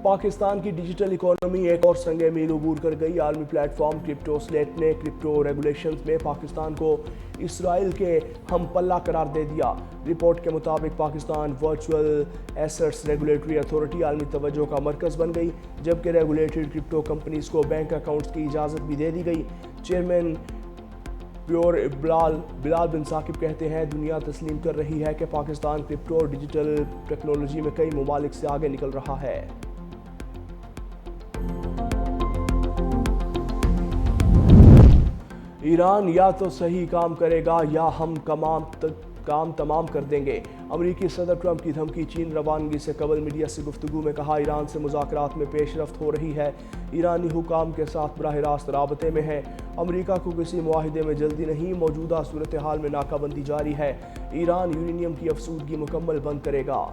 पाकिस्तान की digital economy एक और संग मील अबूर कर गई। आलमी प्लेटफॉर्म क्रिप्टोस्लेट ने क्रिप्टो रेगुलेशंस में पाकिस्तान को इसराइल के हम पल्ला करार दे दिया। रिपोर्ट के मुताबिक Pakistan virtual assets regulatory authority आलमी तवज्जो का मरकज़ बन गई, जबकि रेगुलेटेड क्रिप्टो कंपनीज को बैंक अकाउंट्स की इजाज़त भी दे दी गई। चेयरमैन प्योर बिलाल बिन साकिब कहते हैं, दुनिया तस्लीम कर रही है कि पाकिस्तान क्रिप्टो और डिजिटल टेक्नोलॉजी में कई ममालिक से आगे निकल रहा है। ईरान या तो सही काम करेगा या हम काम तमाम कर देंगे। अमरीकी सदर ट्रंप की धमकी। चीन रवानगी से कबल मीडिया से गुफ्तगू में कहा, ईरान से मुज़ाकरात में पेशरफ्त हो रही है। ईरानी हुकाम के साथ बराह रास्त राबते में है। अमरीका को किसी मुआहिदे में जल्दी नहीं, मौजूदा सूरत हाल में नाकाबंदी जारी है। ईरान यूरेनियम की अफसूदगी मुकम्मल बंद करेगा।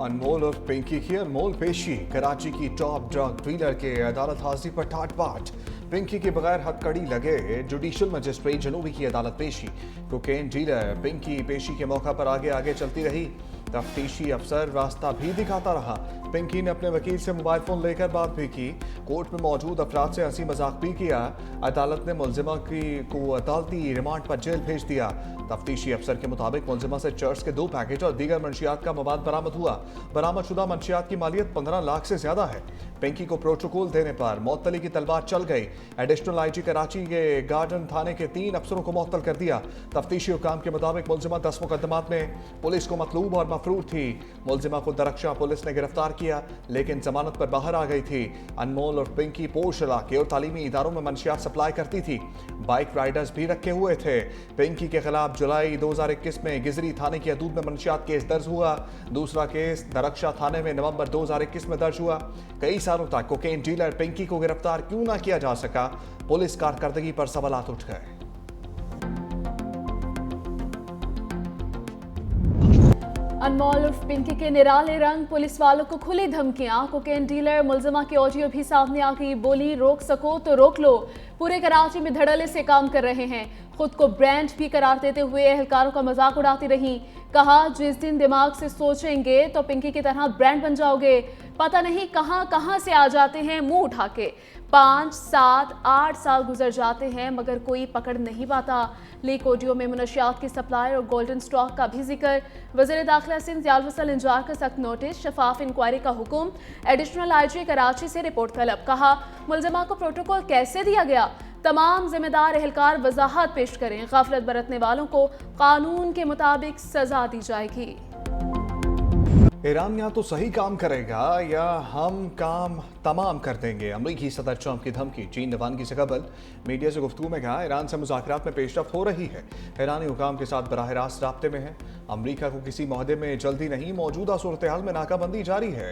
अनमोल और पिंकी की अनमोल पेशी। कराची की टॉप ड्रग डीलर के अदालत हाजिरी पर ठाट बाट। पिंकी के बगैर हथकड़ी लगे जुडिशल मजिस्ट्रेट जनूबी की अदालत पेशी। कोकेन डीलर पिंकी पेशी के मौका पर आगे आगे चलती रही। तफ्तीशी अफसर रास्ता भी दिखाता रहा। पिंकी ने अपने वकील से मोबाइल फोन लेकर बात भी की। कोर्ट में मौजूद अफराद से हंसी मजाक भी किया। अदालत ने मुलजिमा को अदालती रिमांड पर जेल भेज दिया। तफ्तीशी अफसर के मुताबिक मुलजिमा से चर्च के 2 पैकेट और दीगर मंशियात का मवाद बरामद हुआ। बरामद शुदा मंशियात की मालियत 15 लाख से ज्यादा है। पिंकी को प्रोटोकॉल देने पर मौतली की तलवार चल गई। एडिशनल आईजी कराची के गार्डन थाने के 3 अफसरों को मुअत्तल कर दिया। तफ्तीशी हुकाम के मुताबिक मुलजिमा 10 मुकदमात में पुलिस को मतलूब और मफरूर थी। मुलजिमा को दरख्शा पुलिस ने गिरफ्तार किया, लेकिन जमानत पर बाहर आ गई थी। अनमोल और पिंकी पोश इलाके और तालीमी इदारों में मंशियात सप्लाई करती थी। बाइक राइडर्स भी रखे हुए थे। पिंकी के खिलाफ जुलाई 2021 में गिजरी थाने की हदूद में मंशियात केस दर्ज हुआ। दूसरा केस दरख्शा थाने में नवंबर 2021 में दर्ज हुआ। कई सालों तक कोकेन डीलर पिंकी को गिरफ्तार क्यों ना किया जा सका, पुलिस कारकर्दगी पर सवालात उठ गए। अनमोल उर्फ पिंकी के निराले रंग, पुलिस वालों को खुली धमकियां। कोकेन डीलर मुलजिमा की ऑडियो भी सामने आ गई। बोली, रोक सको तो रोक लो। पूरे कराची में धड़ल्ले से काम कर रहे हैं। खुद को ब्रांड भी करार देते हुए एहलकारों का मजाक उड़ाती रही। कहा, जिस दिन दिमाग से सोचेंगे तो पिंकी की तरह ब्रांड बन जाओगे। पता नहीं कहां कहां से आ जाते हैं मुंह उठा के। 5, 7, 8 साल गुजर जाते हैं मगर कोई पकड़ नहीं पाता। लीक ऑडियो में मुनशियात की सप्लाई और गोल्डन स्टॉक का भी जिक्र। वज़ीर दाखिला सिंध याल फसल इंजार का सख्त नोटिस। शफाफ इंक्वायरी का हुक्म। एडिशनल आईजी कराची से रिपोर्ट तलब। कहा, मुलजिमा को प्रोटोकॉल कैसे दिया गया, तमाम जिम्मेदार एहलकार वजाहत पेश करें। गफलत बरतने वालों को कानून के मुताबिक सजा दी जाएगी। ईरान या तो सही काम करेगा या हम काम तमाम कर देंगे। अमरीकी सदर ट्रंप की धमकी। चीन रवानगी से कबल मीडिया से गुफ्तगू में कहा, ईरान से मुज़ाकरात में पेशरफ्त हो रही है। ईरानी हुकाम के साथ बराह रास्त राब्ते में है। अमरीका को किसी मुआहदे में जल्दी नहीं, मौजूदा सूरत हाल में नाकाबंदी जारी है।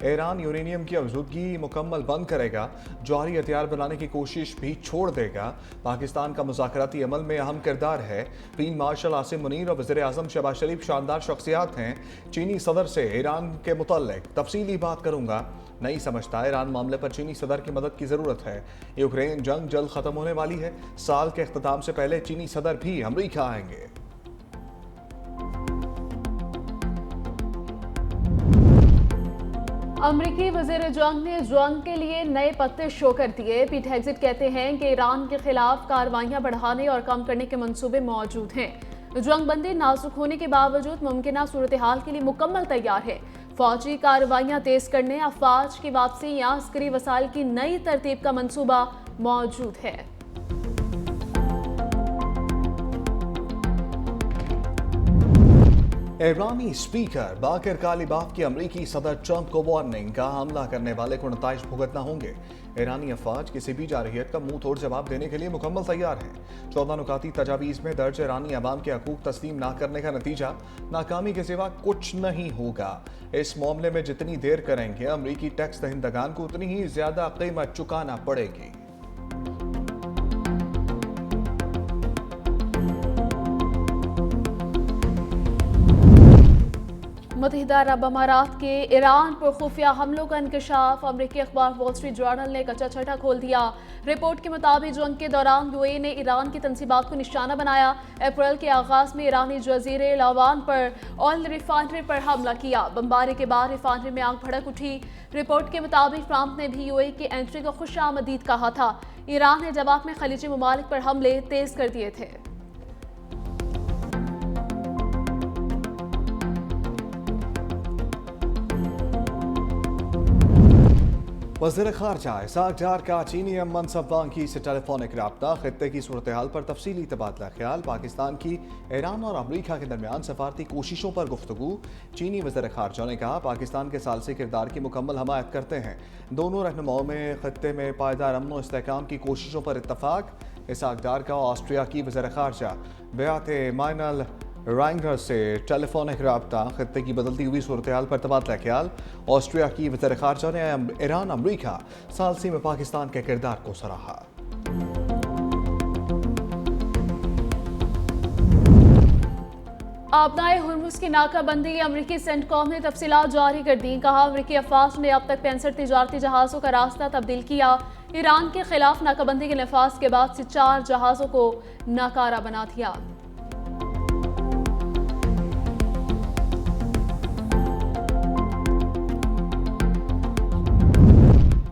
ईरान यूरेनियम की अफसूदगी मुकम्मल बंद करेगा। जौहरी हथियार बनाने की कोशिश भी छोड़ देगा। पाकिस्तान का मुज़ाकराती अमल में अहम किरदार है। फील्ड मार्शल आसिम मुनीर और वज़ीर आज़म शहबाज शरीफ शानदार शख्सियात हैं। चीनी सदर से ईरान के मुतल्लिक तफसीली बात करूंगा। नहीं समझता ईरान मामले पर चीनी सदर की मदद की जरूरत है। यूक्रेन जंग जल्द खत्म होने वाली है। साल के इख्तिताम से पहले चीनी सदर भी अमरीका आएंगे। अमरीकी वज़ीर जंग ने जंग के लिए नए पत्ते शो कर दिए। पीट हेग्सेट कहते हैं कि ईरान के खिलाफ कार्रवाइयां बढ़ाने और कम करने के मंसूबे मौजूद हैं। जंग बंदी नाजुक होने के बावजूद मुमकिन सूरत हाल के लिए मुकम्मल तैयार है। फौजी कार्रवाइयां तेज करने, अफवाज की वापसी या अस्करी वसाइल की नई तरतीब का मंसूबा मौजूद है। ईरानी स्पीकर बाकर कालिबाफ की अमरीकी सदर ट्रंप को वार्निंग का हमला करने वाले को नताइज भुगतना होंगे। ईरानी अफवाज किसी भी जारहियत का मुंह तोड़ जवाब देने के लिए मुकम्मल तैयार है। 14 नुकाती तजावीज़ में दर्ज ईरानी अवाम के हकूक तस्लीम ना करने का नतीजा नाकामी के सिवा कुछ नहीं होगा। इस मामले में जितनी देर करेंगे अमरीकी टैक्स दहिंदगान को उतनी ही ज्यादा कीमत चुकाना पड़ेगी। मुत्तहिदा अरब अमारात के ईरान पर खुफिया हमलों का इंकशाफ। अमरीकी अखबार वॉल स्ट्रीट जर्नल ने कच्चा छठा खोल दिया। रिपोर्ट के मुताबिक जंग के दौरान यूएई ने ईरान की तंसीबात को निशाना बनाया। अप्रैल के आगाज में ईरानी जजीरे लावान पर ऑयल रिफाइनरी पर हमला किया। बमबारी के बाद रिफाइनरी में आग भड़क उठी। रिपोर्ट के मुताबिक ट्रंप ने भी यूएई की एंट्री को खुशामदीद कहा था। ईरान ने जवाब में खलीजी ममालिक पर हमले तेज कर दिए थे। वज़ीर ख़ारजा इसाक डार का चीनी मनसब वांग की से टेलीफोनिक रब्ता, खित्ते की सूरत हाल पर तफसीली तबादला ख्याल, पाकिस्तान की ईरान और अमरीका के दरमियान सफारती कोशिशों पर गुफ्तगू। चीनी वज़ीर ख़ारजा ने कहा पाकिस्तान के सालसी किरदार की मुकम्मल हमायत करते हैं। दोनों रहनुमाओं में खित्ते में पायदार अमन और इस्तेहकाम की कोशिशों पर इत्तफाक। इसाक डार का ऑस्ट्रिया की वज़ीर ख़ारजा बेआत माइनल राइंगर से टेलीफोनिक रब्ता, खत्ते की बदलती हुई सूरत हाल पर तबादला ख्याल। ऑस्ट्रिया की वज़ीर ख़ारजा ने ईरान अमरीका सालसी में पाकिस्तान के किरदार को सराहा। आबनाए हुर्मुज़ की नाकाबंदी, अमरीकी सेंटकॉम ने तफसीलात जारी कर दी। कहा अमरीकी अफवाज ने अब तक 65 तिजारती जहाज़ों का रास्ता तब्दील किया। ईरान के खिलाफ नाकाबंदी के नफाज के बाद से 4 जहाज़ों को नाकारा बना दिया।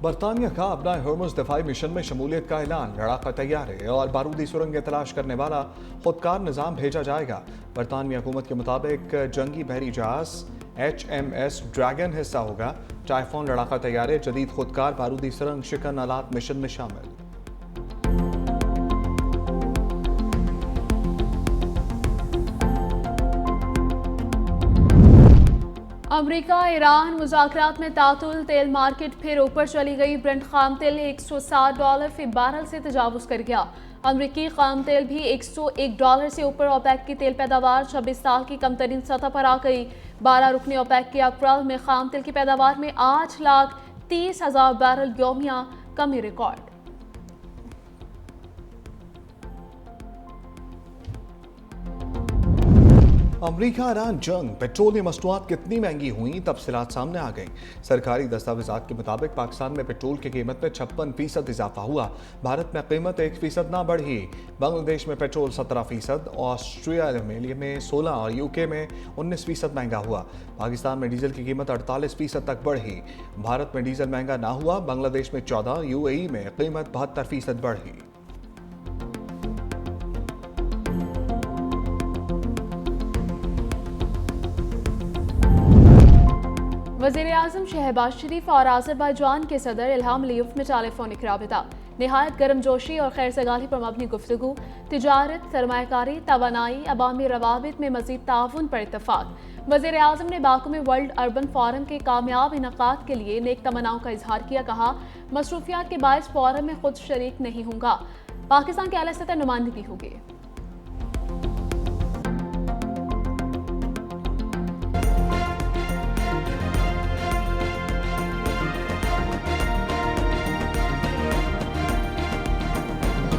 बरतानिया का अपना हुर्मुज़ दफाई मिशन में शमूलियत का ऐलान। लड़ाका तैयारे और बारूदी सुरंगें तलाश करने वाला खुदकार निज़ाम भेजा जाएगा। बरतानवी हुकूमत के मुताबिक जंगी बहरी जहाज HMS ड्रैगन हिस्सा होगा। टाइफोन लड़ाका तैयारे, जदीद खुदकार बारूदी सुरंग शिकन आलात मिशन में शामिल। अमरीका ईरान मुज़ाकरात में तातुल, तेल मार्केट फिर ऊपर चली गई। ब्रेंट खाम तेल $160 फी बैरल से तजावुज़ कर गया। अमरीकी खाम तेल भी $101 से ऊपर। ओपेक की तेल पैदावार 26 साल की कम तरीन सतह पर आ गई। 12 रुकनी ओपेक के अप्रैल में खाम तेल की पैदावार में 8,30,000 बैरल यौमिया कमी रिकॉर्ड। अमरीका ईरान जंग, पेट्रोलियम मसनूआत कितनी महंगी हुई, तफसीलात सामने आ गई। सरकारी दस्तावेजात के मुताबिक पाकिस्तान में पेट्रोल की कीमत में 56% इजाफा हुआ। भारत में कीमत 1% ना बढ़ी। बांग्लादेश में पेट्रोल 17%, ऑस्ट्रिया में 16% और UK में 19% महंगा हुआ। पाकिस्तान में डीजल की कीमत 48% तक बढ़ी। भारत में डीजल महंगा ना हुआ। बांग्लादेश में 14%, UAE में कीमत 72% बढ़ी। वज़ीर-ए-आज़म शहबाज शरीफ और आज़रबाईजान के सदर इल्हाम अलीयव में टेलीफोनिक राबिता। निहायत गर्मजोशी और खैर सगाली पर मबनी गुफ्तगू। तिजारत, सरमायाकारी, तवानाई, अवामी रवाबित में मज़ीद ताउन पर इत्तफाक। वज़ीर-ए-आज़म ने बाकू में वर्ल्ड अर्बन फोरम के कामयाब इनकाद के लिए नेक तमन्नाओं का इजहार किया। कहा मसरूफियात के बायस फोरम में खुद शरीक नहीं होगा, पाकिस्तान की आला सतह नुमाइंदगी होगी।